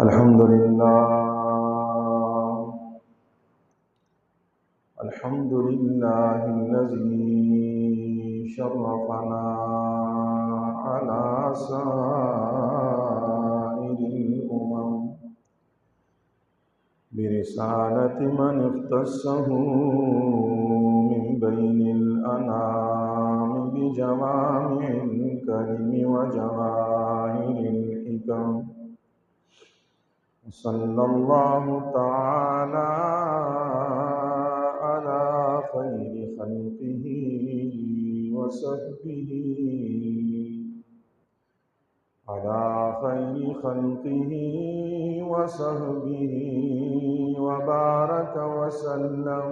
الحمد لله الذي شرفنا على سائر الأمم برسالة من اختصه من بين الأنام بجوامع الكلم وجواهر الحكم. صلى الله تعالى على خير خلقه وصحبه وبارك وسلم.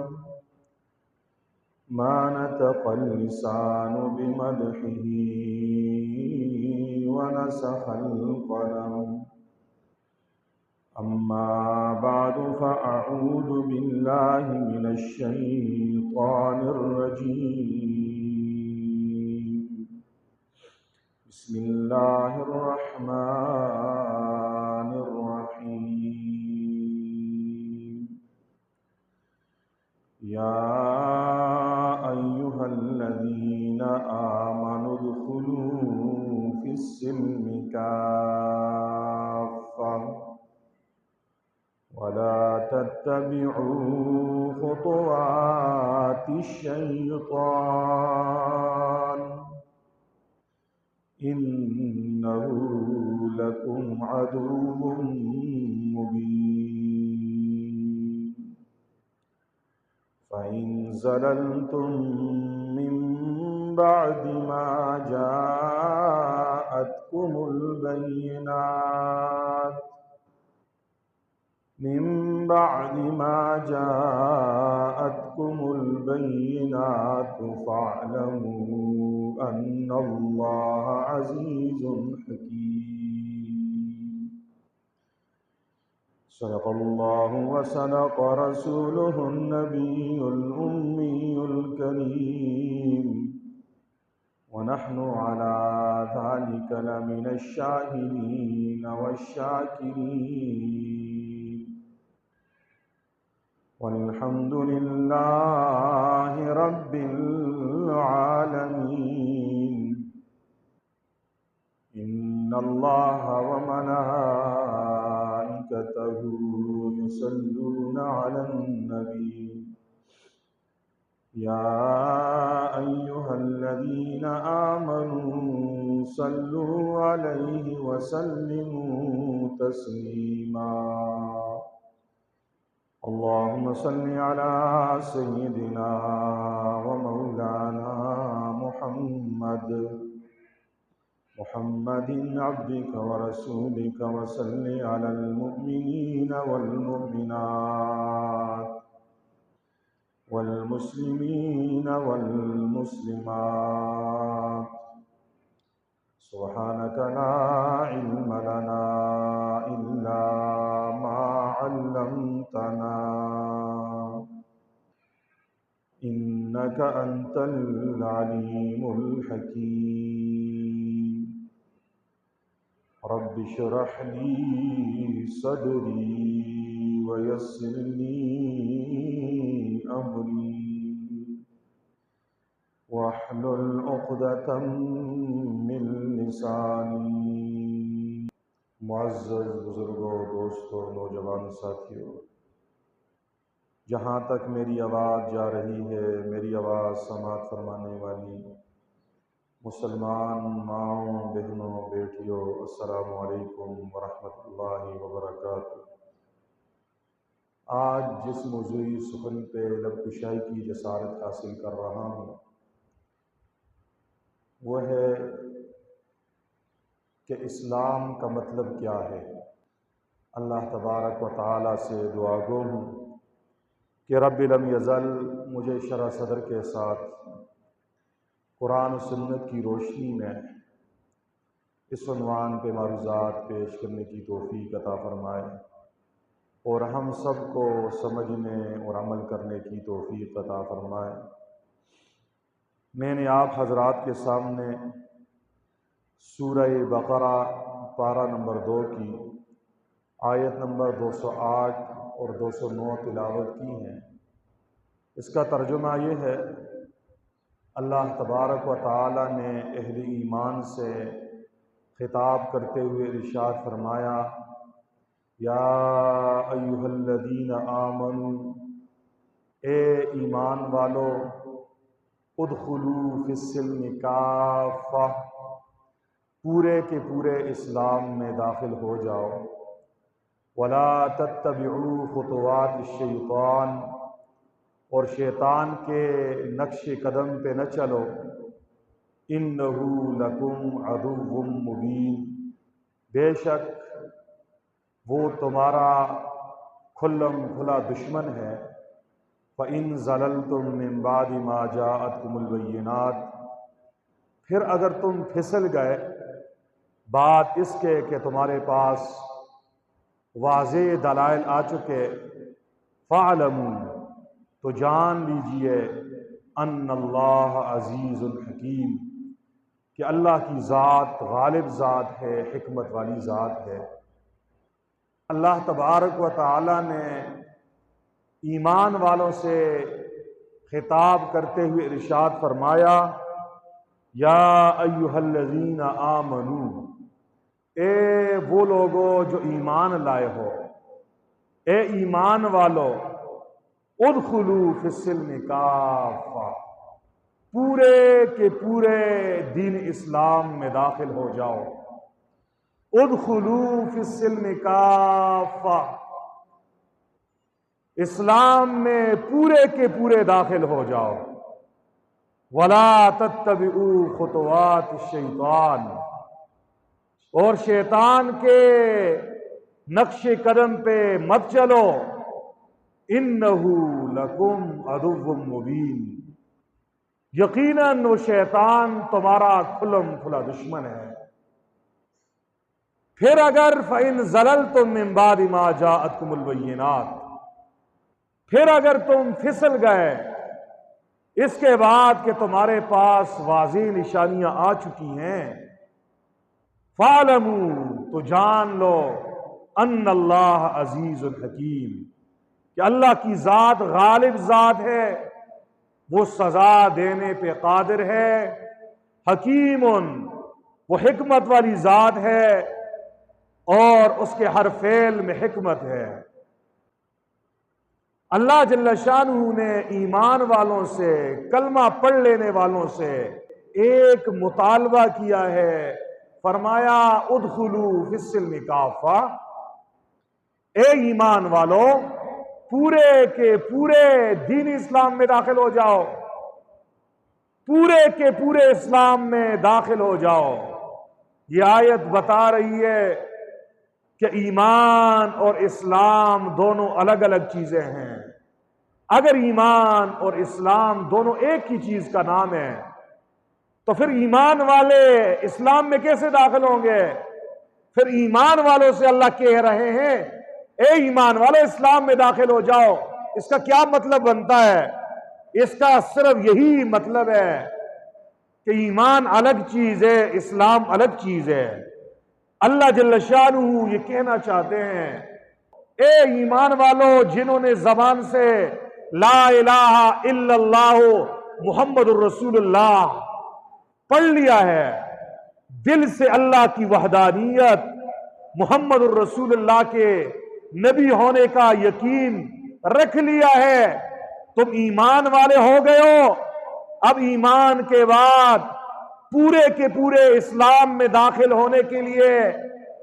ما نطق اللسان بمدحه ونسخ القلم. أما بعد فأعوذ بالله من الشيطان الرجيم. بسم الله الرحمن الرحيم. يا أيها الذين آمنوا ادخلوا في السلم كافة ولا تتبعوا خطوات الشيطان إنه لكم عدو مبين. فإن زللتم من بعد ما جاءتكم البينات فاعلموا أن الله عزيز حكيم. صدق الله وصدق رسوله النبي الأمي الكريم، ونحن على ذلك لمن الشاهدين والشاكرين، والحمد لله رب العالمين. إن الله وملائكته يصلون على النبي يا أيها الذين آمنوا صلوا عليه وسلموا تسليما. اللهم صل على سيدنا ومولانا محمد عبدك ورسولك، وصل على المؤمنين والمؤمنات والمسلمين والمسلمات. سبحانك لا علم لنا إلا ما علمتنا إنك أنت العليم الحكيم. رب اشرح لي صدري ويسر لي أمري واحلل عقدة من لساني. معزز بزرگوں، دوستوں، نوجوان ساتھیوں، جہاں تک میری آواز جا رہی ہے، میری آواز سماعت فرمانے والی مسلمان ماؤں، بہنوں، بیٹیوں، السلام علیکم ورحمۃ اللہ وبرکاتہ۔ آج جس موضوعی سخن پہ لب کشائی کی جسارت حاصل کر رہا ہوں وہ ہے کہ اسلام کا مطلب کیا ہے۔ اللہ تبارک و تعالی سے دعا گو ہوں کہ رب لم یزل مجھے شرح صدر کے ساتھ قرآن و سنت کی روشنی میں اس عنوان پہ معروضات پیش کرنے کی توفیق عطا فرمائے، اور ہم سب کو سمجھنے اور عمل کرنے کی توفیق عطا فرمائے۔ میں نے آپ حضرات کے سامنے سورہ بقرہ پارہ نمبر 2 کی آیت نمبر 208 اور 209 تلاوت کی ہیں۔ اس کا ترجمہ یہ ہے، اللہ تبارک و تعالی نے اہل ایمان سے خطاب کرتے ہوئے ارشاد فرمایا، یا ایھا الذین آمنوا، اے ایمان والو، ادخلوا فی السلم کافہ، پورے کے پورے اسلام میں داخل ہو جاؤ، ولا تتبعوا خطوات الشیطان، اور شیطان کے نقش قدم پہ نہ چلو، انہ لکم عدو مبین، بے شک وہ تمہارا کھلم کھلا دشمن ہے۔ فَإِن زَلَلْتُم مِّن بَعْدِ مَا جَاءَتْكُمُ الْبَيِّنَاتُ، پھر اگر تم پھسل گئے بات اس کے کہ تمہارے پاس واضح دلائل آ چکے، فَاعْلَمُوا، تو جان لیجئے، ان اللہ عزیز الحکیم، کہ اللہ کی ذات غالب ذات ہے، حکمت والی ذات ہے۔ اللہ تبارک و تعالی نے ایمان والوں سے خطاب کرتے ہوئے ارشاد فرمایا، یا ایھا الذین آمنو، اے وہ لوگو جو ایمان لائے ہو، اے ایمان والو، ادخلوا فی السلم کافہ، پورے کے پورے دین اسلام میں داخل ہو جاؤ۔ ادخلوا فی السلم کافہ، اسلام میں پورے کے پورے داخل ہو جاؤ۔ ولا تتبعوا خطوات الشیطان، اور شیطان کے نقش قدم پہ مت چلو، انہ لکم عدو مبین، یقیناً وہ شیطان تمہارا کھلم کھلا دشمن ہے۔ پھر اگر فَإِن زَلَلْتُم مِّن بَعْدِ مَا جَاءَتْكُمُ الْبَيِّنَاتُ، پھر اگر تم پھسل گئے اس کے بعد کہ تمہارے پاس واضح نشانیاں آ چکی ہیں، فَاعْلَمُوا، تو جان لو، ان اللہ عزیز الحکیم، کہ اللہ کی ذات غالب ذات ہے، وہ سزا دینے پہ قادر ہے، حکیم، وہ حکمت والی ذات ہے، اور اس کے ہر فعل میں حکمت ہے۔ اللہ جل شانہ نے ایمان والوں سے، کلمہ پڑھ لینے والوں سے ایک مطالبہ کیا ہے، فرمایا ادخلوا فی السلم کافہ، اے ایمان والو، پورے کے پورے دین اسلام میں داخل ہو جاؤ، پورے کے پورے اسلام میں داخل ہو جاؤ۔ یہ آیت بتا رہی ہے کہ ایمان اور اسلام دونوں الگ الگ چیزیں ہیں۔ اگر ایمان اور اسلام دونوں ایک ہی چیز کا نام ہے تو پھر ایمان والے اسلام میں کیسے داخل ہوں گے؟ پھر ایمان والوں سے اللہ کہہ رہے ہیں، اے ایمان والے اسلام میں داخل ہو جاؤ، اس کا کیا مطلب بنتا ہے؟ اس کا صرف یہی مطلب ہے کہ ایمان الگ چیز ہے، اسلام الگ چیز ہے۔ اللہ جل شانہ یہ کہنا چاہتے ہیں، اے ایمان والو جنہوں نے زبان سے لا الہ الا اللہ محمد الرسول اللہ پڑھ لیا ہے، دل سے اللہ کی وحدانیت، محمد الرسول اللہ کے نبی ہونے کا یقین رکھ لیا ہے، تم ایمان والے ہو گئے ہو۔ اب ایمان کے بعد پورے کے پورے اسلام میں داخل ہونے کے لیے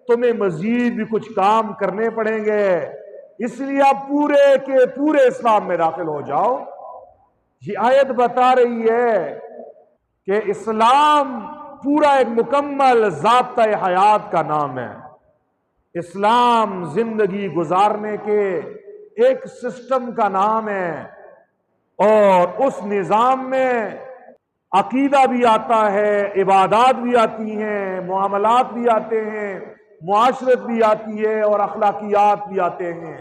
تمہیں مزید بھی کچھ کام کرنے پڑیں گے، اس لیے آپ پورے کے پورے اسلام میں داخل ہو جاؤ۔ یہ آیت بتا رہی ہے کہ اسلام پورا ایک مکمل ضابطہ حیات کا نام ہے۔ اسلام زندگی گزارنے کے ایک سسٹم کا نام ہے، اور اس نظام میں عقیدہ بھی آتا ہے، عبادات بھی آتی ہیں، معاملات بھی آتے ہیں، معاشرت بھی آتی ہے، اور اخلاقیات بھی آتے ہیں۔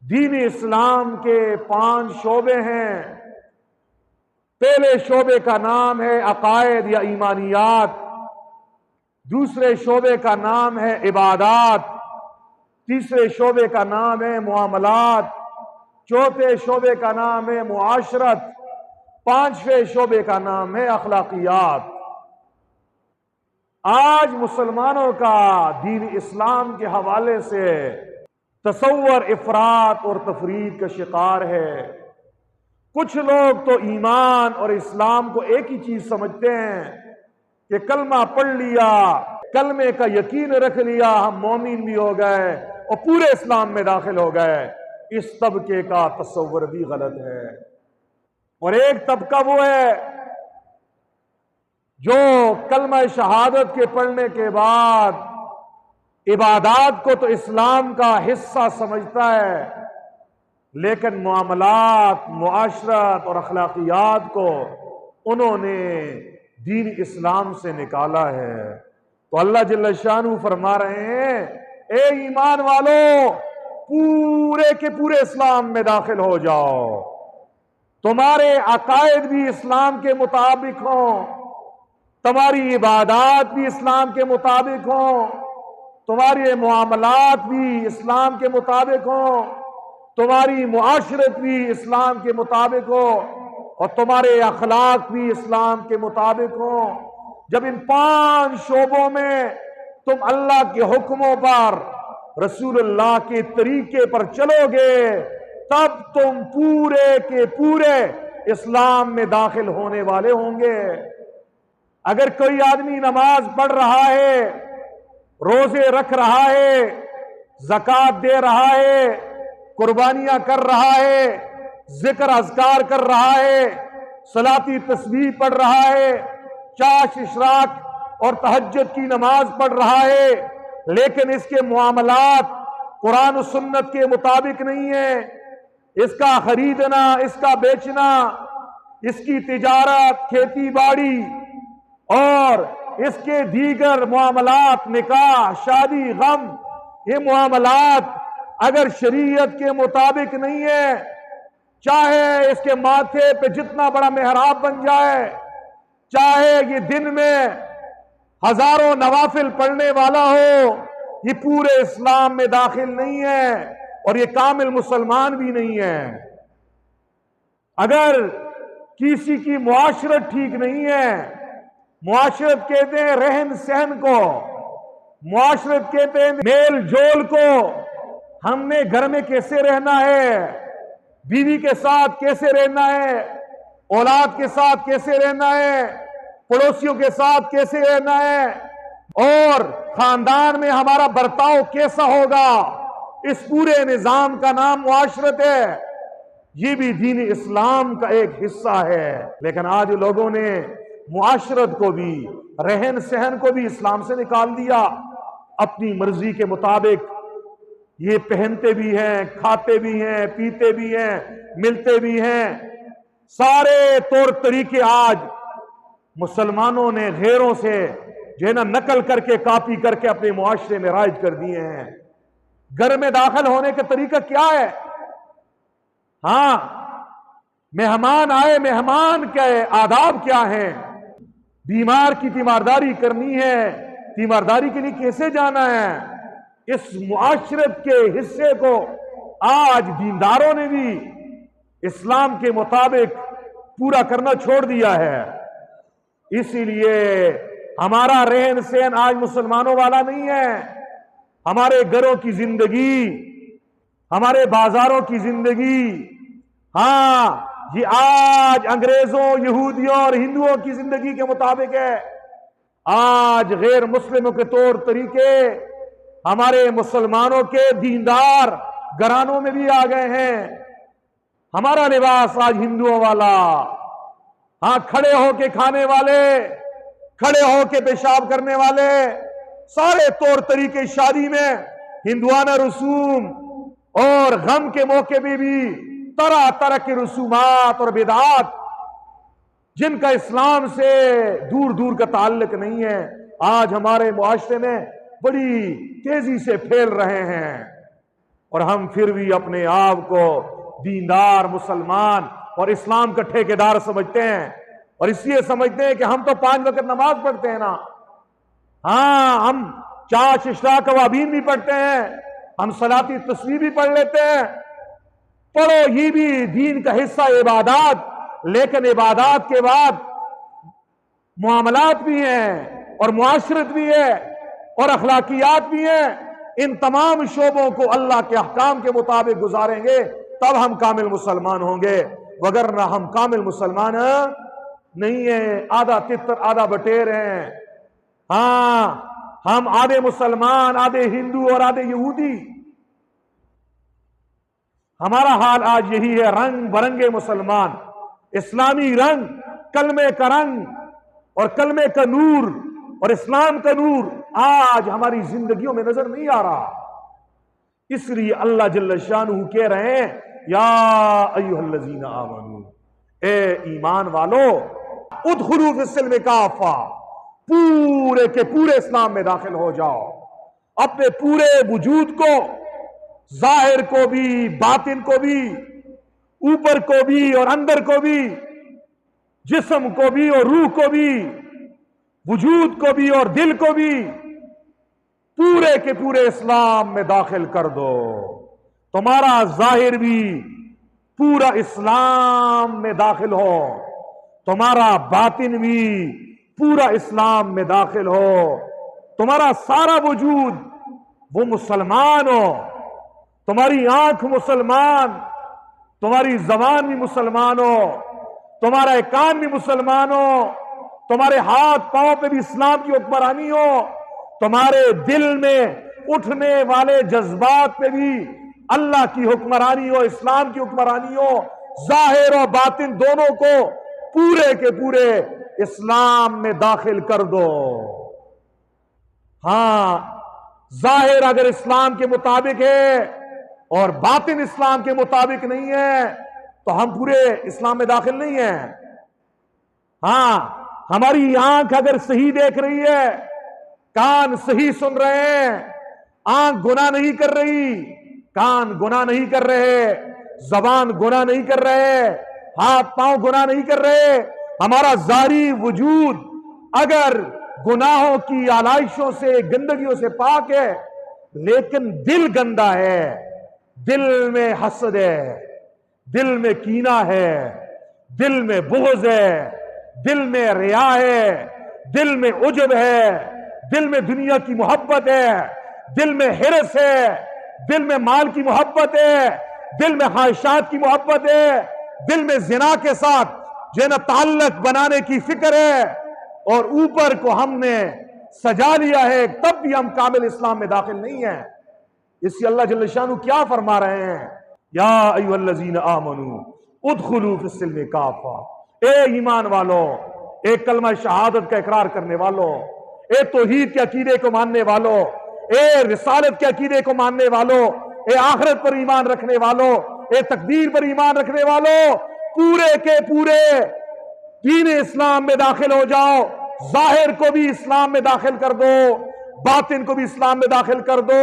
دین اسلام کے 5 شعبے ہیں۔ پہلے شعبے کا نام ہے عقائد یا ایمانیات، دوسرے شعبے کا نام ہے عبادات، تیسرے شعبے کا نام ہے معاملات، چوتھے شعبے کا نام ہے معاشرت، پانچویں شعبے کا نام ہے اخلاقیات۔ آج مسلمانوں کا دین اسلام کے حوالے سے تصور افراط اور تفریط کا شکار ہے۔ کچھ لوگ تو ایمان اور اسلام کو ایک ہی چیز سمجھتے ہیں کہ کلمہ پڑھ لیا، کلمے کا یقین رکھ لیا، ہم مومن بھی ہو گئے اور پورے اسلام میں داخل ہو گئے۔ اس طبقے کا تصور بھی غلط ہے۔ اور ایک طبقہ وہ ہے جو کلمہ شہادت کے پڑھنے کے بعد عبادات کو تو اسلام کا حصہ سمجھتا ہے، لیکن معاملات، معاشرت اور اخلاقیات کو انہوں نے دین اسلام سے نکالا ہے۔ تو اللہ جل شانہ فرما رہے ہیں، اے ایمان والو، پورے کے پورے اسلام میں داخل ہو جاؤ، تمہارے عقائد بھی اسلام کے مطابق ہوں، تمہاری عبادات بھی اسلام کے مطابق ہوں، تمہاری معاملات بھی اسلام کے مطابق ہوں، تمہاری معاشرت بھی اسلام کے مطابق ہو، اور تمہارے اخلاق بھی اسلام کے مطابق ہوں۔ جب ان 5 شعبوں میں تم اللہ کے حکموں پر، رسول اللہ کے طریقے پر چلو گے، تب تم پورے کے پورے اسلام میں داخل ہونے والے ہوں گے۔ اگر کوئی آدمی نماز پڑھ رہا ہے، روزے رکھ رہا ہے، زکوٰۃ دے رہا ہے، قربانیاں کر رہا ہے، ذکر اذکار کر رہا ہے، صلاتی تسبیح پڑھ رہا ہے، چاش اشراق اور تہجد کی نماز پڑھ رہا ہے، لیکن اس کے معاملات قرآن و سنت کے مطابق نہیں ہے، اس کا خریدنا، اس کا بیچنا، اس کی تجارت، کھیتی باڑی اور اس کے دیگر معاملات، نکاح، شادی، غم، یہ معاملات اگر شریعت کے مطابق نہیں ہے، چاہے اس کے ماتھے پہ جتنا بڑا محراب بن جائے، چاہے یہ دن میں ہزاروں نوافل پڑھنے والا ہو، یہ پورے اسلام میں داخل نہیں ہے اور یہ کامل مسلمان بھی نہیں ہے۔ اگر کسی کی معاشرت ٹھیک نہیں ہے، معاشرت کہتے ہیں رہن سہن کو، معاشرت کہتے ہیں میل جول کو، ہم نے گھر میں کیسے رہنا ہے، بیوی کے ساتھ کیسے رہنا ہے، اولاد کے ساتھ کیسے رہنا ہے، پڑوسیوں کے ساتھ کیسے رہنا ہے، اور خاندان میں ہمارا برتاؤ کیسا ہوگا، اس پورے نظام کا نام معاشرت ہے۔ یہ بھی دین اسلام کا ایک حصہ ہے، لیکن آج لوگوں نے معاشرت کو بھی، رہن سہن کو بھی اسلام سے نکال دیا، اپنی مرضی کے مطابق یہ پہنتے بھی ہیں، کھاتے بھی ہیں، پیتے بھی ہیں، ملتے بھی ہیں۔ سارے طور طریقے آج مسلمانوں نے غیروں سے جو ہے نا نقل کر کے، کاپی کر کے اپنے معاشرے میں رائج کر دیے ہیں۔ گھر میں داخل ہونے کا طریقہ کیا ہے؟ ہاں، مہمان آئے، مہمان کے آداب کیا ہیں؟ بیمار کی تیمارداری کرنی ہے، تیمارداری کے لیے کیسے جانا ہے؟ اس معاشرت کے حصے کو آج دینداروں نے بھی اسلام کے مطابق پورا کرنا چھوڑ دیا ہے۔ اسی لیے ہمارا رہن سہن آج مسلمانوں والا نہیں ہے۔ ہمارے گھروں کی زندگی، ہمارے بازاروں کی زندگی، ہاں، یہ آج انگریزوں، یہودیوں اور ہندوؤں کی زندگی کے مطابق ہے۔ آج غیر مسلموں کے طور طریقے ہمارے مسلمانوں کے دیندار گھرانوں میں بھی آ گئے ہیں۔ ہمارا لباس آج ہندوؤں والا، ہاں، کھڑے ہو کے کھانے والے، کھڑے ہو کے پیشاب کرنے والے، سارے طور طریقے شادی میں ہندوانہ رسوم، اور غم کے موقع پہ بھی طرح طرح کے رسومات اور بدعات جن کا اسلام سے دور دور کا تعلق نہیں ہے، آج ہمارے معاشرے میں بڑی تیزی سے پھیل رہے ہیں، اور ہم پھر بھی اپنے آپ کو دیندار مسلمان اور اسلام کا ٹھیکیدار سمجھتے ہیں، اور اس لیے سمجھتے ہیں کہ ہم تو 5 وقت نماز پڑھتے ہیں نا، ہاں، ہم چاش اشراق قوابین بھی پڑھتے ہیں، ہم صلاتی تسبیح بھی پڑھ لیتے ہیں، پڑھو، یہ بھی دین کا حصہ عبادات، لیکن عبادات کے بعد معاملات بھی ہیں اور معاشرت بھی ہے اور اخلاقیات بھی ہیں۔ ان تمام شعبوں کو اللہ کے احکام کے مطابق گزاریں گے تب ہم کامل مسلمان ہوں گے، وگرنہ ہم کامل مسلمان نہیں ہیں، آدھا تتر آدھا بٹیر ہیں۔ ہاں، ہم آدھے مسلمان، آدھے ہندو اور آدھے یہودی۔ ہمارا حال آج یہی ہے، رنگ برنگے مسلمان، اسلامی رنگ، کلمے کا رنگ اور کلمے کا نور اور اسلام کا نور آج ہماری زندگیوں میں نظر نہیں آ رہا۔ اس لیے اللہ جل شانہ کہہ رہے ہیں، یا ایھا الذین آمنو، اے ایمان والو، ادخلوا فی السلم کافہ، پورے کے پورے اسلام میں داخل ہو جاؤ، اپنے پورے وجود کو، ظاہر کو بھی، باطن کو بھی، اوپر کو بھی اور اندر کو بھی، جسم کو بھی اور روح کو بھی، وجود کو بھی اور دل کو بھی، پورے کے پورے اسلام میں داخل کر دو۔ تمہارا ظاہر بھی پورا اسلام میں داخل ہو، تمہارا باطن بھی پورا اسلام میں داخل ہو، تمہارا سارا وجود وہ مسلمان ہو، تمہاری آنکھ مسلمان، تمہاری زبان بھی مسلمان ہو، تمہارا کان بھی مسلمان ہو، تمہارے ہاتھ پاؤں پہ بھی اسلام کی حکمرانی ہو، تمہارے دل میں اٹھنے والے جذبات پہ بھی اللہ کی حکمرانی ہو، اسلام کی حکمرانی ہو، ظاہر و باطن دونوں کو پورے کے پورے اسلام میں داخل کر دو۔ ہاں، ظاہر اگر اسلام کے مطابق ہے اور باطن اسلام کے مطابق نہیں ہے تو ہم پورے اسلام میں داخل نہیں ہیں۔ ہاں، ہماری آنکھ اگر صحیح دیکھ رہی ہے، کان صحیح سن رہے ہیں، آنکھ گناہ نہیں کر رہی، کان گناہ نہیں کر رہے، زبان گناہ نہیں کر رہے، ہاتھ پاؤں گناہ نہیں کر رہے، ہمارا ظاہری وجود اگر گناہوں کی آلائشوں سے، گندگیوں سے پاک ہے، لیکن دل گندا ہے، دل میں حسد ہے، دل میں کینہ ہے، دل میں بغض ہے، دل میں ریا ہے، دل میں عجب ہے، دل میں دنیا کی محبت ہے، دل میں حرص ہے، دل میں مال کی محبت ہے، دل میں خواہشات کی محبت ہے، دل میں زنا کے ساتھ تعلق بنانے کی فکر ہے، اور اوپر کو ہم نے سجا لیا ہے، تب بھی ہم کامل اسلام میں داخل نہیں ہیں۔ اس سے اللہ جل شانہ کیا فرما رہے ہیں؟ یا ایھا الذین آمنو ادخلوا فی السلم کافہ، اے ایمان والو، اے کلمہ شہادت کا اقرار کرنے والو، اے توحید کے عقیدے کو ماننے والو، اے رسالت کے عقیدے کو ماننے والو، اے آخرت پر ایمان رکھنے والو، اے تقدیر پر ایمان رکھنے والو، پورے کے پورے دین اسلام میں داخل ہو جاؤ، ظاہر کو بھی اسلام میں داخل کر دو، باطن کو بھی اسلام میں داخل کر دو،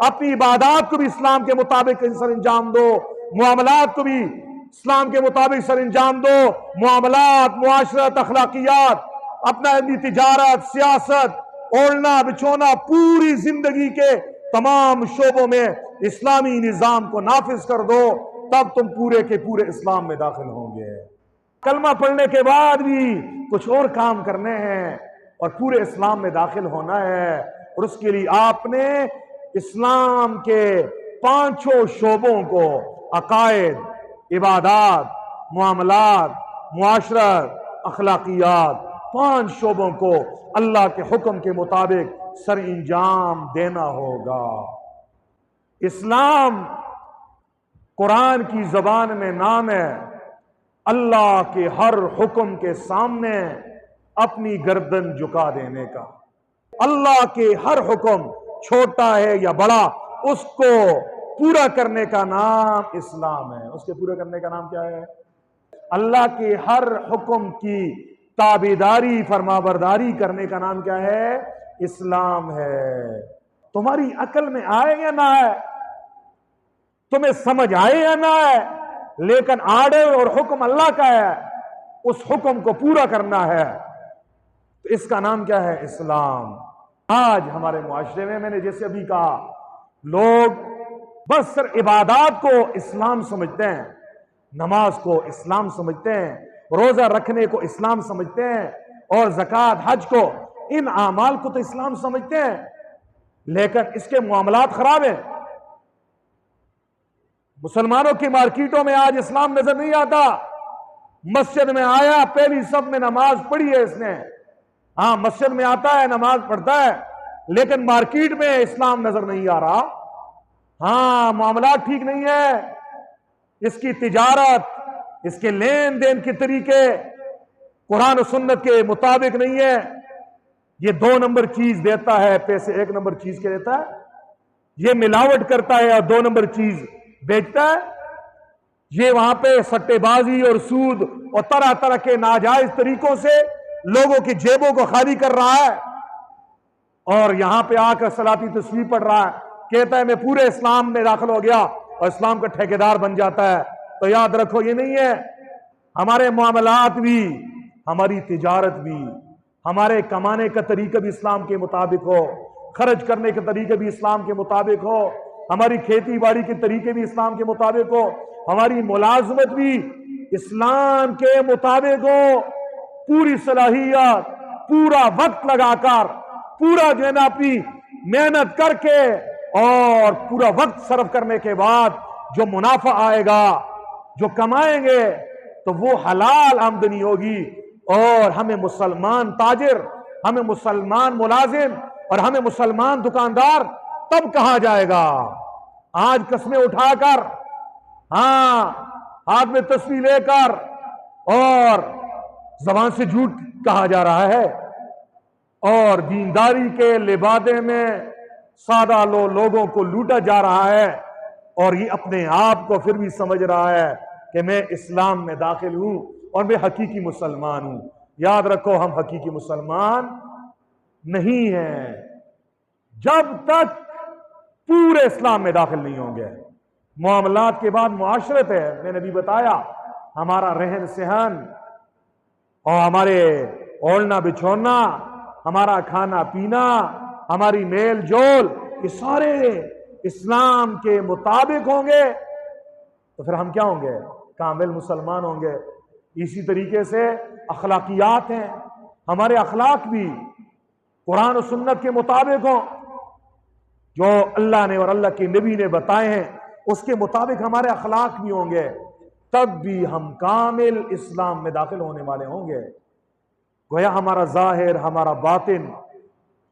اپنی عبادات کو بھی اسلام کے مطابق سر انجام دو، معاملات کو بھی اسلام کے مطابق سر انجام دو، معاملات، معاشرت، اخلاقیات، اپنا تجارت، سیاست، اوڑھنا بچھونا، پوری زندگی کے تمام شعبوں میں اسلامی نظام کو نافذ کر دو، تب تم پورے کے پورے اسلام میں داخل ہوں گے۔ کلمہ پڑھنے کے بعد بھی کچھ اور کام کرنے ہیں اور پورے اسلام میں داخل ہونا ہے، اور اس کے لیے آپ نے اسلام کے پانچوں شعبوں کو، عقائد، عبادات، معاملات، معاشرت، اخلاقیات، پانچ شعبوں کو اللہ کے حکم کے مطابق سر انجام دینا ہوگا۔ اسلام قرآن کی زبان میں نام ہے اللہ کے ہر حکم کے سامنے اپنی گردن جھکا دینے کا۔ اللہ کے ہر حکم چھوٹا ہے یا بڑا، اس کو پورا کرنے کا نام اسلام ہے۔ اس کے پورا کرنے کا نام کیا ہے؟ اللہ کے ہر حکم کی تابعداری، فرمانبرداری کرنے کا نام کیا ہے؟ اسلام ہے۔ تمہاری عقل میں آئے یا نہ آئے، تمہیں سمجھ آئے یا نہ آئے، لیکن آرڈر اور حکم اللہ کا ہے، اس حکم کو پورا کرنا ہے، تو اس کا نام کیا ہے؟ اسلام۔ آج ہمارے معاشرے میں نے جیسے ابھی کہا لوگ بس صرف عبادات کو اسلام سمجھتے ہیں، نماز کو اسلام سمجھتے ہیں، روزہ رکھنے کو اسلام سمجھتے ہیں، اور زکوٰۃ حج کو، ان اعمال کو تو اسلام سمجھتے ہیں، لیکن اس کے معاملات خراب ہیں۔ مسلمانوں کی مارکیٹوں میں آج اسلام نظر نہیں آتا۔ مسجد میں آیا، پہلی صف میں نماز پڑھی ہے اس نے، ہاں مسجد میں آتا ہے، نماز پڑھتا ہے، لیکن مارکیٹ میں اسلام نظر نہیں آ رہا۔ ہاں معاملات ٹھیک نہیں ہے، اس کی تجارت، اس کے لین دین کے طریقے قرآن و سنت کے مطابق نہیں ہے۔ یہ 2 نمبر چیز دیتا ہے، پیسے 1 نمبر چیز کے دیتا ہے، یہ ملاوٹ کرتا ہے اور 2 نمبر چیز بیچتا ہے، یہ وہاں پہ سٹے بازی اور سود اور طرح طرح کے ناجائز طریقوں سے لوگوں کی جیبوں کو خالی کر رہا ہے، اور یہاں پہ آ کر صلاتی تصویر پڑھ رہا ہے، کہتا ہے میں پورے اسلام میں داخل ہو گیا اور اسلام کا ٹھیکیدار بن جاتا ہے۔ تو یاد رکھو یہ نہیں ہے، ہمارے معاملات بھی، ہماری تجارت بھی، ہمارے کمانے کا طریقہ بھی اسلام کے مطابق ہو، خرچ کرنے کا طریقہ بھی اسلام کے مطابق ہو، ہماری کھیتی باڑی کے طریقے بھی اسلام کے مطابق ہو، ہماری ملازمت بھی اسلام کے مطابق ہو، پوری صلاحیت، پورا وقت لگا کر، پورا جو ہے نا اپنی محنت کر کے اور پورا وقت صرف کرنے کے بعد جو منافع آئے گا، جو کمائیں گے تو وہ حلال آمدنی ہوگی، اور ہمیں مسلمان تاجر، ہمیں مسلمان ملازم اور ہمیں مسلمان دکاندار تب کہا جائے گا۔ آج قسمیں اٹھا کر، ہاں ہاتھ میں تسبیح لے کر اور زبان سے جھوٹ کہا جا رہا ہے، اور دینداری کے لبادے میں سادہ لوگوں کو لوٹا جا رہا ہے، اور یہ اپنے آپ کو پھر بھی سمجھ رہا ہے کہ میں اسلام میں داخل ہوں اور میں حقیقی مسلمان ہوں۔ یاد رکھو ہم حقیقی مسلمان نہیں ہیں جب تک پورے اسلام میں داخل نہیں ہوں گے۔ معاملات کے بعد معاشرت ہے، میں نے بھی بتایا، ہمارا رہن سہن اور ہمارے اوڑھنا بچھونا، ہمارا کھانا پینا، ہماری میل جول، یہ سارے اسلام کے مطابق ہوں گے تو پھر ہم کیا ہوں گے؟ کامل مسلمان ہوں گے۔ اسی طریقے سے اخلاقیات ہیں، ہمارے اخلاق بھی قرآن و سنت کے مطابق ہوں، جو اللہ نے اور اللہ کے نبی نے بتائے ہیں اس کے مطابق ہمارے اخلاق بھی ہوں گے، تب بھی ہم کامل اسلام میں داخل ہونے والے ہوں گے۔ گویا ہمارا ظاہر، ہمارا باطن،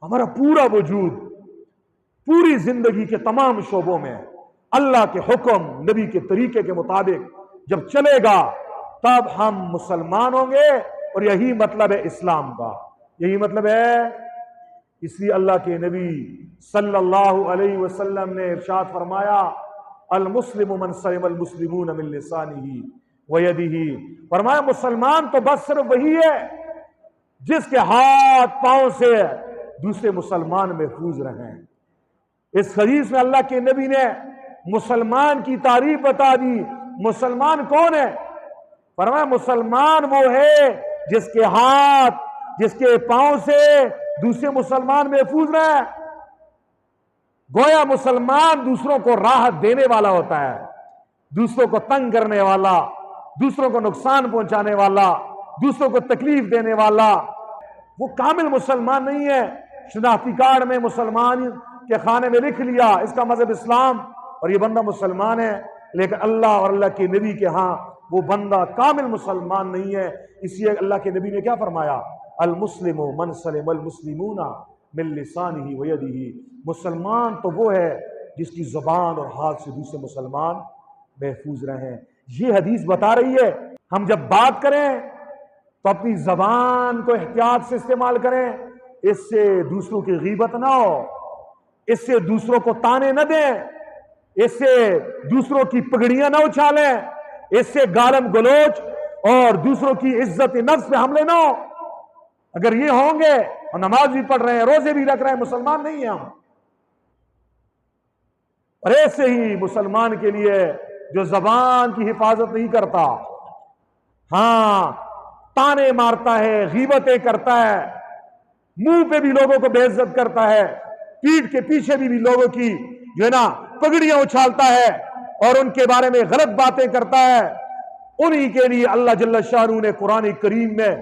ہمارا پورا وجود، پوری زندگی کے تمام شعبوں میں اللہ کے حکم، نبی کے طریقے کے مطابق جب چلے گا تب ہم مسلمان ہوں گے، اور یہی مطلب ہے اسلام کا، یہی مطلب ہے۔ اس لیے اللہ کے نبی صلی اللہ علیہ وسلم نے ارشاد فرمایا، المسلم من سلم المسلمون من لسانہ ویدہ، فرمایا مسلمان تو بس صرف وہی ہے جس کے ہاتھ پاؤں سے دوسرے مسلمان محفوظ رہیں۔ اس حدیث میں اللہ کے نبی نے مسلمان کی تعریف بتا دی۔ مسلمان کون ہے؟ فرمایا مسلمان وہ ہے جس کے ہاتھ، جس کے پاؤں سے دوسرے مسلمان محفوظ رہیں۔ گویا مسلمان دوسروں کو راحت دینے والا ہوتا ہے، دوسروں کو تنگ کرنے والا، دوسروں کو نقصان پہنچانے والا، دوسروں کو تکلیف دینے والا وہ کامل مسلمان نہیں ہے۔ شناختی کارڈ میں مسلمان کے خانے میں لکھ لیا اس کا مذہب اسلام اور یہ بندہ مسلمان ہے، لیکن اللہ اور اللہ کے نبی کے ہاں وہ بندہ کامل مسلمان نہیں ہے۔ اس لیے اللہ کے نبی نے کیا فرمایا؟ المسلم من سلم المسلمون من لسانہ ویدہ، مسلمان تو وہ ہے جس کی زبان اور ہاتھ سے دوسرے مسلمان محفوظ رہیں۔ یہ حدیث بتا رہی ہے ہم جب بات کریں تو اپنی زبان کو احتیاط سے استعمال کریں، اس سے دوسروں کی غیبت نہ ہو، اس سے دوسروں کو تانے نہ دیں، اس سے دوسروں کی پگڑیاں نہ اچھالیں، اس سے گالم گلوچ اور دوسروں کی عزت نفس پہ حملے نہ ہو۔ اگر یہ ہوں گے اور نماز بھی پڑھ رہے ہیں، روزے بھی رکھ رہے ہیں، مسلمان نہیں ہیں ہم۔ اور ایسے ہی مسلمان کے لیے جو زبان کی حفاظت نہیں کرتا، ہاں تانے مارتا ہے، غیبتیں کرتا ہے، منہ پہ بھی لوگوں کو بے عزت کرتا ہے، پیٹھ کے پیچھے بھی لوگوں کی جو ہے نا پگڑیاں اچھالتا ہے اور ان کے بارے میں غلط باتیں کرتا ہے، انہی کے لیے اللہ جل شانہ نے قرآن کریم میں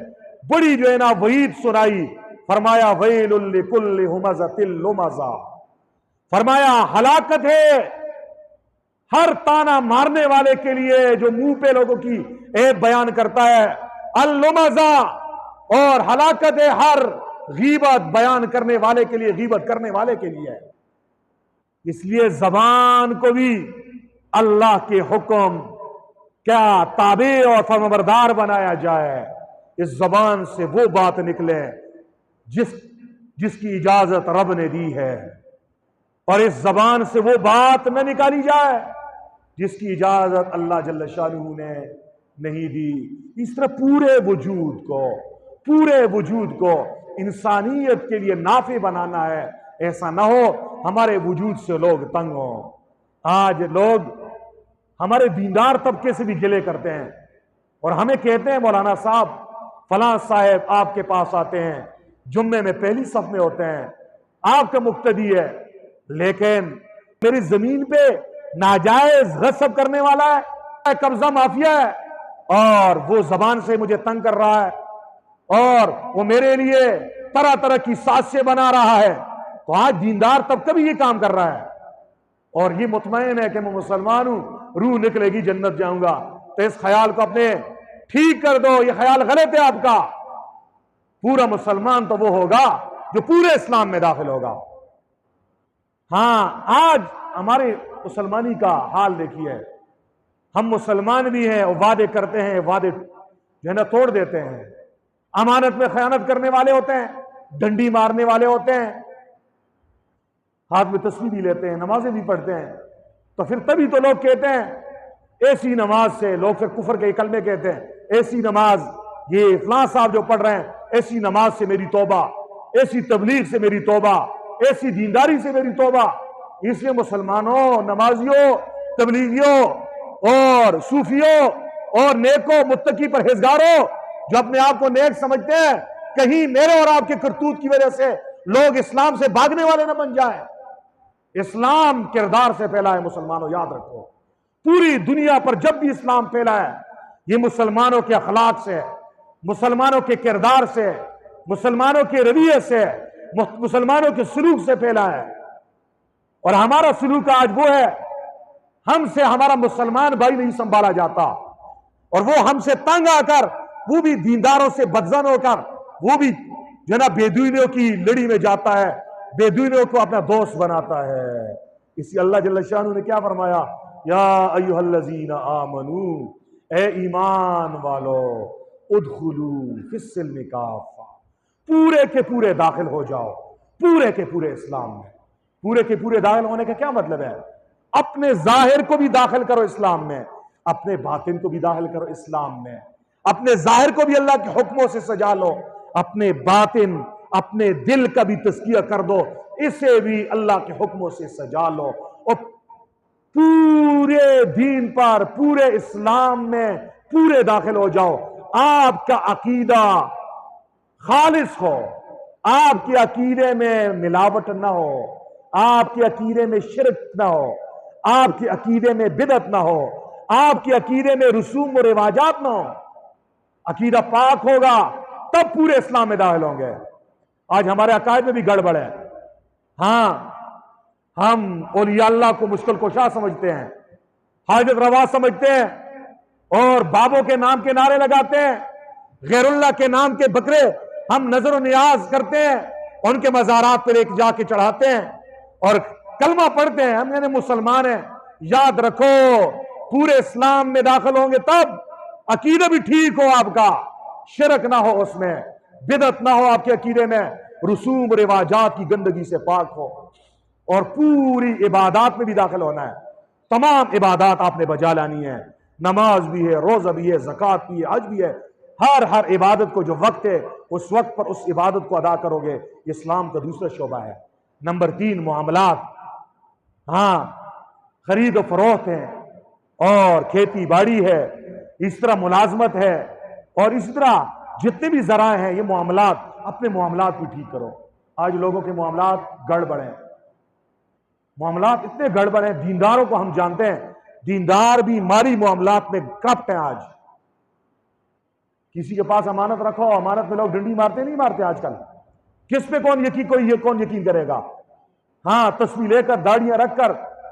بڑی جو ہے نا وعید سنائی، فرمایا ویل لکل ہمزۃ لمزہ، فرمایا ہلاکت ہے ہر تانا مارنے والے کے لیے جو منہ پہ لوگوں کی عیب بیان کرتا ہے، اللمزہ، اور ہلاکت ہے ہر غیبت بیان کرنے والے کے لیے، غیبت کرنے والے کے لیے۔ اس لیے زبان کو بھی اللہ کے حکم کیا تابع اور فرمانبردار بنایا جائے، اس زبان سے وہ بات نکلے جس کی اجازت رب نے دی ہے، اور اس زبان سے وہ بات نہ نکالی جائے جس کی اجازت اللہ جل شانہ نے نہیں دی۔ اس طرح پورے وجود کو انسانیت کے لیے نافع بنانا ہے، ایسا نہ ہو ہمارے وجود سے لوگ تنگ ہوں۔ آج لوگ ہمارے دیندار طبقے سے بھی گلے کرتے ہیں اور ہمیں کہتے ہیں مولانا صاحب فلاں صاحب آپ کے پاس آتے ہیں، جمعے میں پہلی صف میں ہوتے ہیں، آپ کا مقتدی ہے، لیکن میری زمین پہ ناجائز غصب کرنے والا ہے، قبضہ مافیا ہے، اور وہ زبان سے مجھے تنگ کر رہا ہے اور وہ میرے لیے طرح طرح کی سازشیں بنا رہا ہے۔ تو آج دیندار طبقہ بھی یہ کام کر رہا ہے اور یہ مطمئن ہے کہ میں مسلمان ہوں، روح نکلے گی جنت جاؤں گا۔ تو اس خیال کو اپنے ٹھیک کر دو، یہ خیال غلط ہے آپ کا۔ پورا مسلمان تو وہ ہوگا جو پورے اسلام میں داخل ہوگا۔ ہاں، آج ہمارے مسلمانی کا حال دیکھیے، ہم مسلمان بھی ہیں اور وعدے کرتے ہیں، وعدے جو ہے نا توڑ دیتے ہیں، امانت میں خیانت کرنے والے ہوتے ہیں، ڈنڈی مارنے والے ہوتے ہیں، ہاتھ میں تسبیح بھی لیتے ہیں، نمازیں بھی پڑھتے ہیں، تو پھر تبھی تو لوگ کہتے ہیں ایسی نماز سے، لوگ پھر کفر کے کلمے کہتے ہیں، ایسی نماز یہ فلاں صاحب جو پڑھ رہے ہیں، ایسی نماز سے میری توبہ، ایسی تبلیغ سے میری توبہ، ایسی دینداری سے میری توبہ۔ اس لیے مسلمانوں، نمازیوں، تبلیغیوں اور صوفیوں اور نیکوں، متقی پرہیزگاروں جو اپنے آپ کو نیک سمجھتے ہیں، کہیں میرے اور آپ کے کرتوت کی وجہ سے لوگ اسلام سے بھاگنے والے نہ بن جائیں۔ اسلام کردار سے پھیلا ہے مسلمانوں، یاد رکھو، پوری دنیا پر جب بھی اسلام پھیلا ہے یہ مسلمانوں کے اخلاق سے، مسلمانوں کے کردار سے، مسلمانوں کے رویے سے، مسلمانوں کے سلوک سے پھیلا ہے۔ اور ہمارا سلوک آج وہ ہے، ہم سے ہمارا مسلمان بھائی نہیں سنبھالا جاتا، اور وہ ہم سے تنگ آ کر، وہ بھی دینداروں سے بدزن ہو کر، وہ بھی جو نا بیدوینوں کی لڑی میں جاتا ہے، بیدوینوں کو اپنا دوست بناتا ہے۔ اسی اللہ جل شانہ نے کیا فرمایا، یا ایھا الذین آمنو، اے ایمان والو، ادخلوا فی السلم کافہ، پورے کے پورے داخل ہو جاؤ پورے کے پورے اسلام میں۔ پورے کے پورے داخل ہونے کا کیا مطلب ہے؟ اپنے ظاہر کو بھی داخل کرو اسلام میں، اپنے باطن کو بھی داخل کرو اسلام میں، اپنے ظاہر کو بھی اللہ کے حکموں سے سجا لو، اپنے باطن، اپنے دل کا بھی تزکیہ کر دو، اسے بھی اللہ کے حکموں سے سجا لو، اور پورے دین پر، پورے اسلام میں پورے داخل ہو جاؤ۔ آپ کا عقیدہ خالص ہو، آپ کے عقیدے میں ملاوٹ نہ ہو، آپ کے عقیدے میں شرک نہ ہو، آپ کے عقیدے میں بدعت نہ ہو، آپ کے عقیدے میں رسوم و رواجات نہ ہو۔ عقیدہ پاک ہوگا تب پورے اسلام میں داخل ہوں گے۔ آج ہمارے عقائد میں بھی گڑبڑ ہے۔ ہاں، ہم اولیاء اللہ کو مشکل کشا سمجھتے ہیں، حاجت روا سمجھتے ہیں، اور بابوں کے نام کے نعرے لگاتے ہیں، غیر اللہ کے نام کے بکرے ہم نظر و نیاز کرتے ہیں، ان کے مزارات پہ لے کے جا کے چڑھاتے ہیں اور کلمہ پڑھتے ہیں، ہم یعنی مسلمان ہیں۔ یاد رکھو، پورے اسلام میں داخل ہوں گے تب عقیدہ بھی ٹھیک ہو، آپ کا شرک نہ ہو، اس میں بدعت نہ ہو، آپ کے عقیدے میں رسوم رواجات کی گندگی سے پاک ہو، اور پوری عبادات میں بھی داخل ہونا ہے۔ تمام عبادات آپ نے بجا لانی ہے، نماز بھی ہے، روزہ بھی ہے، زکوٰۃ بھی ہے، حج بھی ہے، ہر عبادت کو جو وقت ہے اس وقت پر اس عبادت کو ادا کرو گے۔ اسلام کا دوسرا شعبہ ہے۔ نمبر 3، معاملات۔ ہاں، خرید و فروخت ہے، اور کھیتی باڑی ہے، اس طرح ملازمت ہے، اور اسی طرح جتنے بھی ذرائع ہیں، یہ معاملات، اپنے معاملات بھی ٹھیک کرو۔ آج لوگوں کے معاملات گڑبڑ ہیں، معاملات اتنے گڑبڑ ہیں. دینداروں کو ہم جانتے ہیں، دیندار بھی مالی معاملات میں کرپٹ ہیں. آج کسی کے پاس امانت رکھو، امانت میں لوگ ڈنڈی مارتے نہیں مارتے آج کل. کس پہ کون یقین کرے گا؟ ہاں، تصویر لے کر، داڑیاں رکھ کر،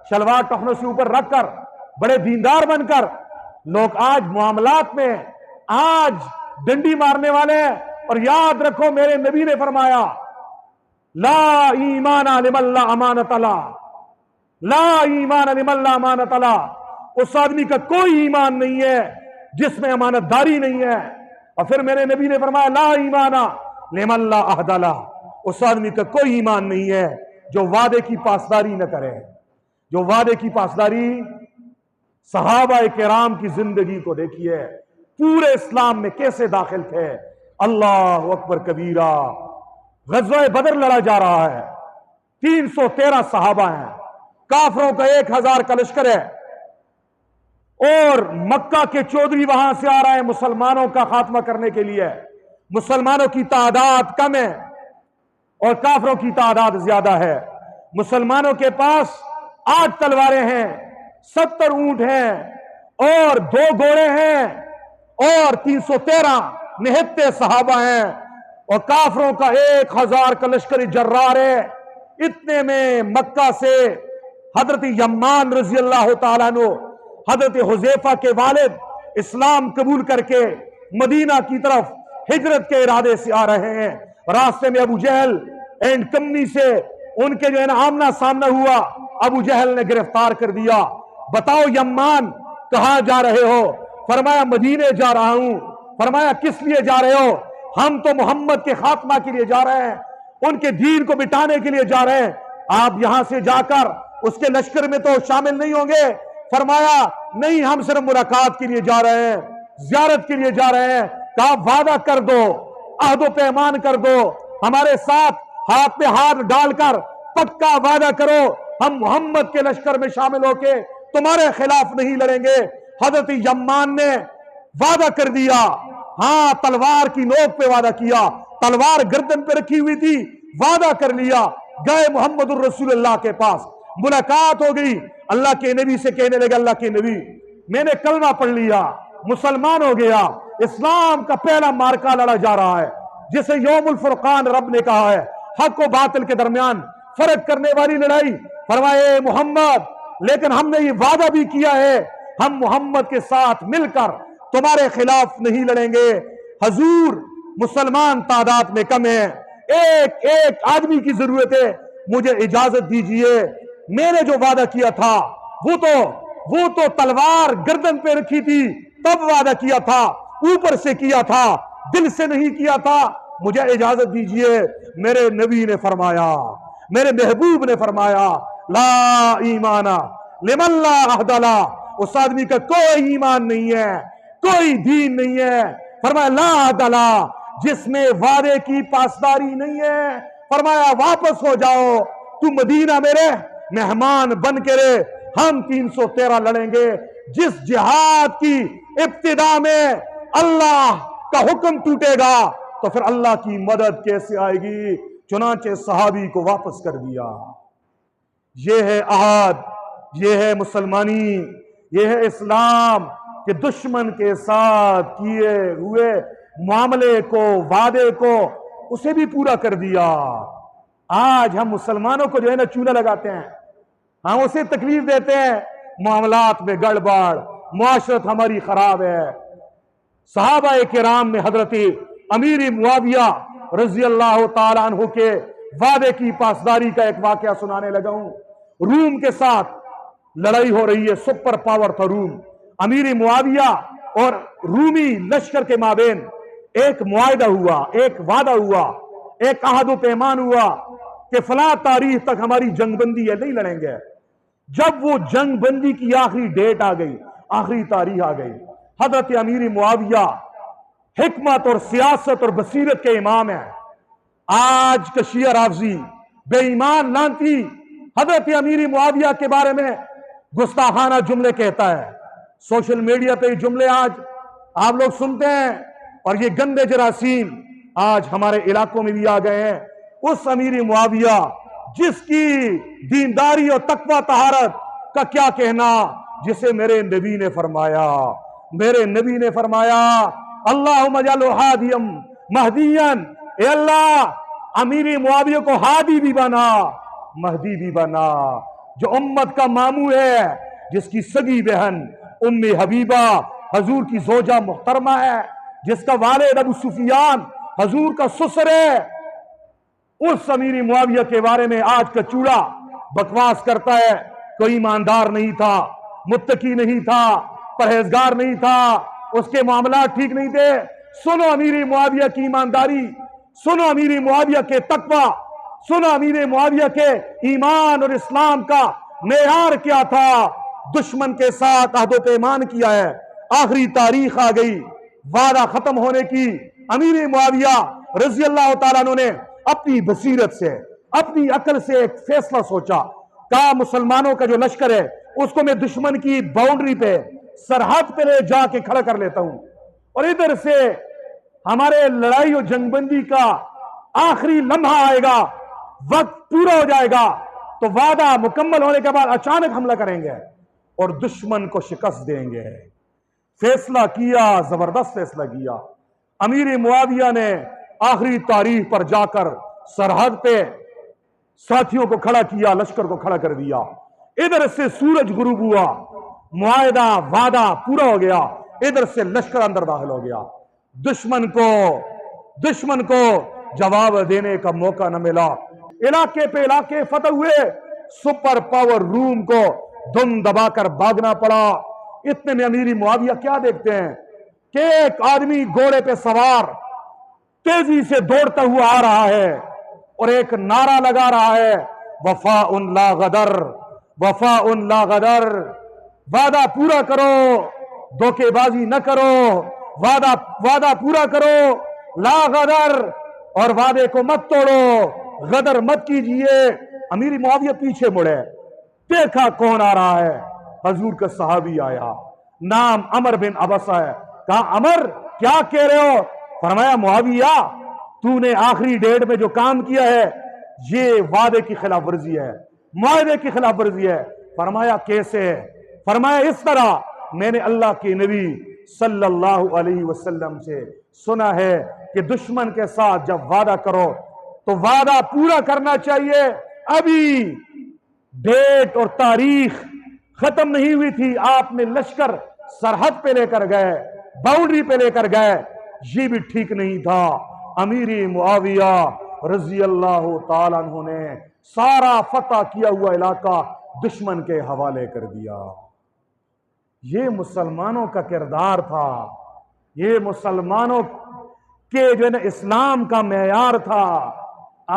شلوار ٹخنوں سے اوپر رکھ کر، بڑے دیندار بن کر لوگ آج معاملات میں آج ڈنڈی مارنے والے ہیں. اور یاد رکھو، میرے نبی نے فرمایا لا ایمان لمن لا امانت لا، لا ایمان لمن لا امانت لا. اس آدمی کا کوئی ایمان نہیں ہے جس میں امانت داری نہیں ہے. اور پھر میرے نبی نے فرمایا لا ایمان لمن لا عہد لا. اس آدمی کا کوئی ایمان نہیں ہے جو وعدے کی پاسداری نہ کرے. جو وعدے کی پاسداری، صحابہ کرام کی زندگی کو دیکھیے، پورے اسلام میں کیسے داخل تھے. اللہ اکبر کبیرہ. غزوہ بدر لڑا جا رہا ہے، 313 صحابہ ہیں، کافروں کا 1000 کا لشکر ہے، اور مکہ کے چودھری وہاں سے آ رہے ہیں مسلمانوں کا خاتمہ کرنے کے لیے. مسلمانوں کی تعداد کم ہے اور کافروں کی تعداد زیادہ ہے. مسلمانوں کے پاس 8 تلواریں ہیں، 70 اونٹ ہیں اور 2 گھوڑے ہیں اور 313 نہتے صحابہ ہیں، اور کافروں کا 1000 کا لشکر جرار ہے. اتنے میں مکہ سے حضرت یمان رضی اللہ تعالیٰ عنہ، حضرت حذیفہ کے والد، اسلام قبول کر کے مدینہ کی طرف ہجرت کے ارادے سے آ رہے ہیں. راستے میں ابو جہل اینڈ کمنی سے ان کے جو ہے نا آمنا سامنا ہوا. ابو جہل نے گرفتار کر دیا. بتاؤ یمان کہاں جا رہے ہو؟ فرمایا مدینے جا رہا ہوں. فرمایا کس لیے جا رہے ہو؟ ہم تو محمد کے خاتمہ کے لیے جا رہے ہیں، ان کے دین کو مٹانے کے لیے جا رہے ہیں. آپ یہاں سے جا کر اس کے لشکر میں تو شامل نہیں ہوں گے؟ فرمایا نہیں، ہم صرف ملاقات کے لیے جا رہے ہیں، زیارت کے لیے جا رہے ہیں. کہا وعدہ کر دو، عہد و پیمان کر دو، ہمارے ساتھ ہاتھ پہ ہاتھ ڈال کر پکا وعدہ کرو، ہم محمد کے لشکر میں شامل ہو کے تمہارے خلاف نہیں لڑیں گے. حضرت یمان نے وعدہ کر دیا. ہاں، تلوار کی نوک پہ وعدہ کیا، تلوار گردن پہ رکھی ہوئی تھی، وعدہ کر لیا. گئے محمد الرسول اللہ کے پاس، ملاقات ہو گئی. اللہ کے نبی سے کہنے لگا اللہ کے نبی، میں نے کلمہ پڑھ لیا، مسلمان ہو گیا. اسلام کا پہلا مارکا لڑا جا رہا ہے جسے یوم الفرقان رب نے کہا ہے، حق و باطل کے درمیان فرق کرنے والی لڑائی. فرمائے محمد، لیکن ہم نے یہ وعدہ بھی کیا ہے ہم محمد کے ساتھ مل کر تمہارے خلاف نہیں لڑیں گے. حضور، مسلمان تعداد میں کم ہیں، ایک آدمی کی ضرورت ہے، مجھے اجازت دیجئے. میں نے جو وعدہ کیا تھا وہ تو تلوار گردن پہ رکھی تھی تب وعدہ کیا تھا، اوپر سے کیا تھا، دل سے نہیں کیا تھا. مجھے اجازت دیجئے. میرے نبی نے فرمایا، میرے محبوب نے فرمایا لا ایمان لمن لا عہد لا. اس آدمی کا کوئی ایمان نہیں ہے، کوئی دین نہیں ہے. فرمایا لا عہد لا، جس میں وعدے کی پاسداری نہیں ہے. فرمایا واپس ہو جاؤ، تو مدینہ میں رہ، مہمان بن کے رہ، ہم 313 لڑیں گے. جس جہاد کی ابتدا میں اللہ کا حکم ٹوٹے گا تو پھر اللہ کی مدد کیسے آئے گی؟ چنانچہ صحابی کو واپس کر دیا. یہ ہے عہد، یہ ہے مسلمانی، یہ ہے اسلام کہ دشمن کے ساتھ کیے ہوئے معاملے کو، وعدے کو، اسے بھی پورا کر دیا. آج ہم مسلمانوں کو جو ہے نا چولہا لگاتے ہیں، ہم اسے تکلیف دیتے ہیں، معاملات میں گڑبڑ، معاشرت ہماری خراب ہے. صحابہ کرام میں حضرت امیر معاویہ رضی اللہ تعالیٰ عنہ کے وعدے کی پاسداری کا ایک واقعہ سنانے لگا ہوں. روم کے ساتھ لڑائی ہو رہی ہے، سپر پاور تھا روم. امیر معاویہ اور رومی لشکر کے مابین ایک معاہدہ ہوا، ایک وعدہ ہوا، ایک عہد و پیمان ہوا کہ فلاں تاریخ تک ہماری جنگ بندی ہے، نہیں لڑیں گے. جب وہ جنگ بندی کی آخری ڈیٹ آ گئی، آخری تاریخ آ گئی، حضرت امیر معاویہ حکمت اور سیاست اور بصیرت کے امام ہیں. آج کا شیعہ رافضی بے ایمان لانتی حضرت امیر معاویہ کے بارے میں گستاخانہ جملے کہتا ہے. سوشل میڈیا پہ یہ جملے آج آپ لوگ سنتے ہیں، اور یہ گندے جراثیم آج ہمارے علاقوں میں بھی آ گئے ہیں. اس امیر معاویہ جس کی دینداری اور تقوی طہارت کا کیا کہنا، جسے میرے نبی نے فرمایا اللہم اجعلہ ہادیا مہدیا، اے اللہ امیر معاویہ کو ہادی بھی بنا، مہدی بھی بنا، جو امت کا ماموں ہے، جس کی سگی بہن ام حبیبہ حضور کی زوجہ محترمہ ہے، جس کا والد ابو سفیان حضور کا سسر ہے، اس امیر معاویہ کے بارے میں آج کا چوڑا بکواس کرتا ہے، کوئی ایماندار نہیں تھا، متقی نہیں تھا، پرہیزگار نہیں تھا، اس کے معاملات ٹھیک نہیں تھے۔ سنو امیر معاویہ کی ایمانداری، سنو امیر معاویہ کے تقوی، سنو امیر معاویہ کے ایمان اور اسلام کا معیار کیا تھا۔ دشمن کے ساتھ عہد و پیمان کیا ہے، آخری تاریخ آ گئی، وعدہ ختم ہونے کی۔ امیر معاویہ رضی اللہ تعالیٰ عنہ نے اپنی بصیرت سے، اپنی عقل سے ایک فیصلہ سوچا، کہا مسلمانوں کا جو لشکر ہے اس کو میں دشمن کی باؤنڈری پہ، سرحد پہ لے جا کے کھڑا کر لیتا ہوں، اور ادھر سے ہمارے لڑائی اور جنگ بندی کا آخری لمحہ آئے گا، وقت پورا ہو جائے گا تو وعدہ مکمل ہونے کے بعد اچانک حملہ کریں گے اور دشمن کو شکست دیں گے۔ فیصلہ کیا، زبردست فیصلہ کیا۔ امیر معاویہ نے آخری تاریخ پر جا کر سرحد پہ ساتھیوں کو کھڑا کیا، لشکر کو کھڑا کر دیا۔ ادھر سے سورج غروب ہوا، معاہدہ وعدہ پورا ہو گیا، ادھر سے لشکر اندر داخل ہو گیا۔ دشمن کو جواب دینے کا موقع نہ ملا، علاقے پہ علاقے فتح ہوئے، سپر پاور روم کو دم دبا کر بھاگنا پڑا۔ اتنے میں امیر معاویہ کیا دیکھتے ہیں کہ ایک آدمی گھوڑے پہ سوار تیزی سے دوڑتا ہوا آ رہا ہے اور ایک نعرہ لگا رہا ہے، وفاء لا غدر، وفاء لا غدر، وعدہ پورا کرو، دھوکے بازی نہ کرو، وعدہ پورا کرو، لا غدر، اور وعدے کو مت توڑو، غدر مت کیجئے۔ امیر معاویہ پیچھے مڑے، دیکھا کون آ رہا ہے، حضور کا صحابی آیا، نام عمر بن عبسہ ہے۔ کہا عمر کیا کہہ رہے ہو؟ فرمایا معاویہ تو نے آخری ڈیٹ میں جو کام کیا ہے یہ وعدے کی خلاف ورزی ہے، معاہدے کی خلاف ورزی ہے۔ فرمایا کیسے؟ فرمایا اس طرح، میں نے اللہ کے نبی صلی اللہ علیہ وسلم سے سنا ہے کہ دشمن کے ساتھ جب وعدہ کرو تو وعدہ پورا کرنا چاہیے۔ ابھی ڈیٹ اور تاریخ ختم نہیں ہوئی تھی، آپ نے لشکر سرحد پہ لے کر گئے، باؤنڈری پہ لے کر گئے، یہ بھی ٹھیک نہیں تھا۔ امیر معاویہ رضی اللہ تعالیٰ عنہ نے سارا فتح کیا ہوا علاقہ دشمن کے حوالے کر دیا۔ یہ مسلمانوں کا کردار تھا، یہ مسلمانوں کے جو ہے نا اسلام کا معیار تھا۔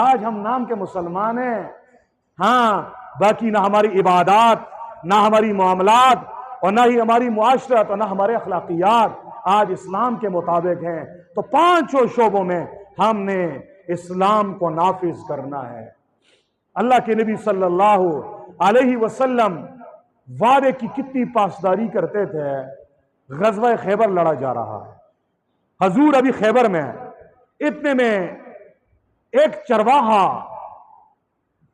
آج ہم نام کے مسلمان ہیں، ہاں باقی نہ ہماری عبادات، نہ ہماری معاملات، اور نہ ہی ہماری معاشرت، اور نہ ہمارے اخلاقیات آج اسلام کے مطابق ہیں۔ تو پانچوں شعبوں میں ہم نے اسلام کو نافذ کرنا ہے۔ اللہ کے نبی صلی اللہ علیہ وسلم وعدے کی کتنی پاسداری کرتے تھے۔ غزوہ خیبر لڑا جا رہا ہے، حضور ابھی خیبر میں ہے، اتنے میں ایک چرواہا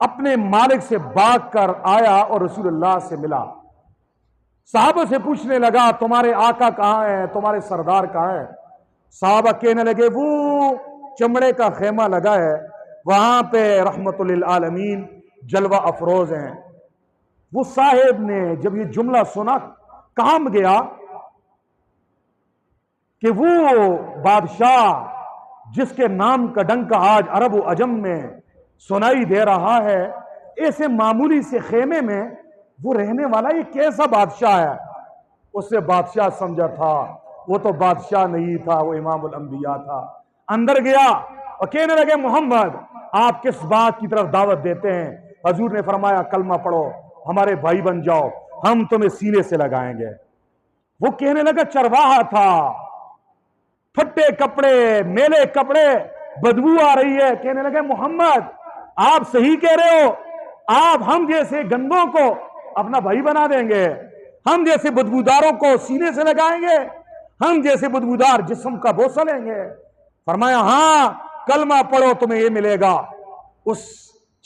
اپنے مالک سے بھاگ کر آیا اور رسول اللہ سے ملا۔ صحابہ سے پوچھنے لگا تمہارے آقا کہاں ہے، تمہارے سردار کہاں ہے؟ صحابہ کہنے لگے وہ چمڑے کا خیمہ لگا ہے، وہاں پہ رحمت للعالمین جلوہ افروز ہیں۔ وہ صاحب نے جب یہ جملہ سنا کام گیا کہ وہ بادشاہ جس کے نام کا ڈنکا آج عرب و عجم میں سنائی دے رہا ہے، ایسے معمولی سے خیمے میں وہ رہنے والا یہ کیسا بادشاہ ہے؟ اس سے بادشاہ سمجھا تھا وہ تو بادشاہ نہیں تھا، وہ امام الانبیاء تھا۔ اندر گیا اور کہنے لگے محمد آپ کس بات کی طرف دعوت دیتے ہیں؟ حضور نے فرمایا کلمہ پڑھو، ہمارے بھائی بن جاؤ، ہم تمہیں سینے سے لگائیں گے۔ وہ کہنے لگا چرواہا تھا، پھٹے کپڑے، میلے کپڑے، بدبو آ رہی ہے۔ کہنے لگے محمد آپ صحیح کہہ رہے ہو، آپ ہم جیسے گندوں کو اپنا بھائی بنا دیں گے، ہم جیسے بدبوداروں کو سینے سے لگائیں گے، ہم جیسے بدبودار جسم کا بوسہ لیں گے۔ فرمایا ہاں کلمہ پڑھو تمہیں یہ ملے گا۔ اس